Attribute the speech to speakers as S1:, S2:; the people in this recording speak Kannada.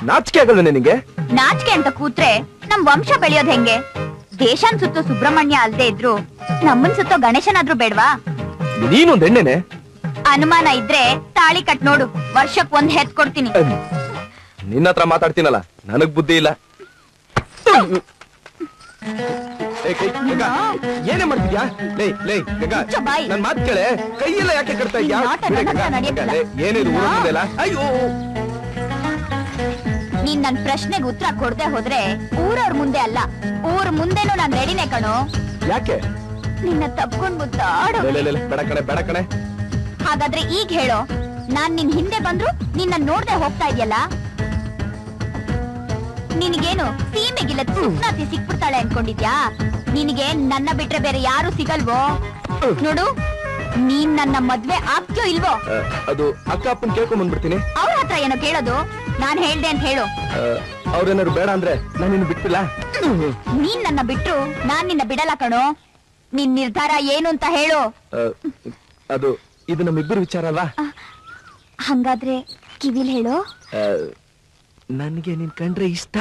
S1: ನಾಚಿಕೆ ಆಗಲ್ಲ ನಿನಗೆ?
S2: ನಾಚಿಕೆ ಅಂತ ಕೂತ್ರೆ ನಮ್ ವಂಶ ಬೆಳೆಯೋದ್ ಹೆಂಗೆ? ದೇಶನ್ ಸುತ್ತೋ ಸುಬ್ರಹ್ಮಣ್ಯ ಅಲ್ದೇ ಇದ್ರು ನಮ್ಮನ್ ಸುತ್ತೋ ಗಣೇಶನಾದ್ರೂ ಬೇಡ್ವಾ?
S1: ನೀನೊಂದ್ ಎಣ್ಣೆನೆ.
S2: ಅನುಮಾನ ಇದ್ರೆ ತಾಳಿ ಕಟ್ ನೋಡು, ವರ್ಷಕ್ ಒಂದ್ ಹೆತ್ ಕೊಡ್ತೀನಿ.
S1: ನಿನ್ನ ಹತ್ರ ಮಾತಾಡ್ತೀನಲ್ಲ, ನನಗ್ ಬುದ್ಧಿ ಇಲ್ಲ. ಏನೇ ಮಾಡ್ತಿದ್ಯಾ? ನನ್ ಮಾತ್ ಕೇಳೆ, ಕೈಯೆಲ್ಲ ಯಾಕೆ ಕಟ್ತಾ ಇದ್ಯಾ? ಏನಿದು ಊರಲ್ಲ? ಅಯ್ಯೋ,
S2: ನೀನ್ ನನ್ ಪ್ರಶ್ನೆಗೆ ಉತ್ತರ ಕೊಡದೆ ಹೋದ್ರೆ ಊರವ್ರ ಮುಂದೆ ಅಲ್ಲ, ಊರ್ ಮುಂದೆನೂ ನಾನ್ ರೆಡಿನೇ ಕಣೋ.
S1: ಯಾಕೆ?
S2: ನಿನ್ನ ತಪ್ಕೊಂಡ್ ಮುದ್ದಾಡೋ.
S1: ಬೇಡ ಕಣೆ.
S2: ಹಾಗಾದ್ರೆ ಈಗ ಹೇಳೋ, ನಾನ್ ನಿನ್ ಹಿಂದೆ ಬಂದ್ರು ನಿನ್ನ ನೋಡ್ದೆ ಹೋಗ್ತಾ ಇದೆಯಲ್ಲ, ನಿನಗೇನು ಸೀಮೆಗಿಲ್ಲ ಸುಪ್ನಾತಿ ಸಿಕ್ಬಿಡ್ತಾಳೆ ಅನ್ಕೊಂಡಿದ್ಯಾ? ನಿನಗೆ ನನ್ನ ಬಿಟ್ರೆ ಬೇರೆ ಯಾರು ಸಿಗಲ್ವೋ? ನೋಡು, ನೀನ್ ನನ್ನ ಮದ್ವೆ ಆಗ್ತೀಯೋ ಇಲ್ವೋ?
S1: ಅದು ಅಕ್ಕ ಅಪ್ಪನ್ ಕೇಳ್ಕೊಂಡ್ ಬಂದ್ಬಿಡ್ತೀನಿ.
S2: ಅವ್ರ ಹತ್ರ ಏನೋ ಕೇಳೋದು, ನಾನ್ ಹೇಳ್ದೆ ಅಂತ ಹೇಳು.
S1: ಅವ್ರೇನಾದ್ರು ಬೇಡ ಅಂದ್ರೆ ನಾನು ನಿನ್ನ ಬಿಟ್ಟಿಲ್ಲ.
S2: ನೀನ್ ನನ್ನ ಬಿಟ್ರು ನಾನ್ ನಿನ್ನ ಬಿಡಲ್ಲ ಕಣೋ. ನಿನ್ ನಿರ್ಧಾರ ಏನು ಅಂತ ಹೇಳು.
S1: ಅದು ಇದು ನಮ್ಮಿಬ್ಬರು ವಿಚಾರ ಅಲ್ವಾ?
S2: ಹಂಗಾದ್ರೆ ಕಿವಿಲ್ ಹೇಳು.
S1: ನನ್ಗೆ ನಿನ್ ಕಂಡ್ರೆ ಇಷ್ಟ.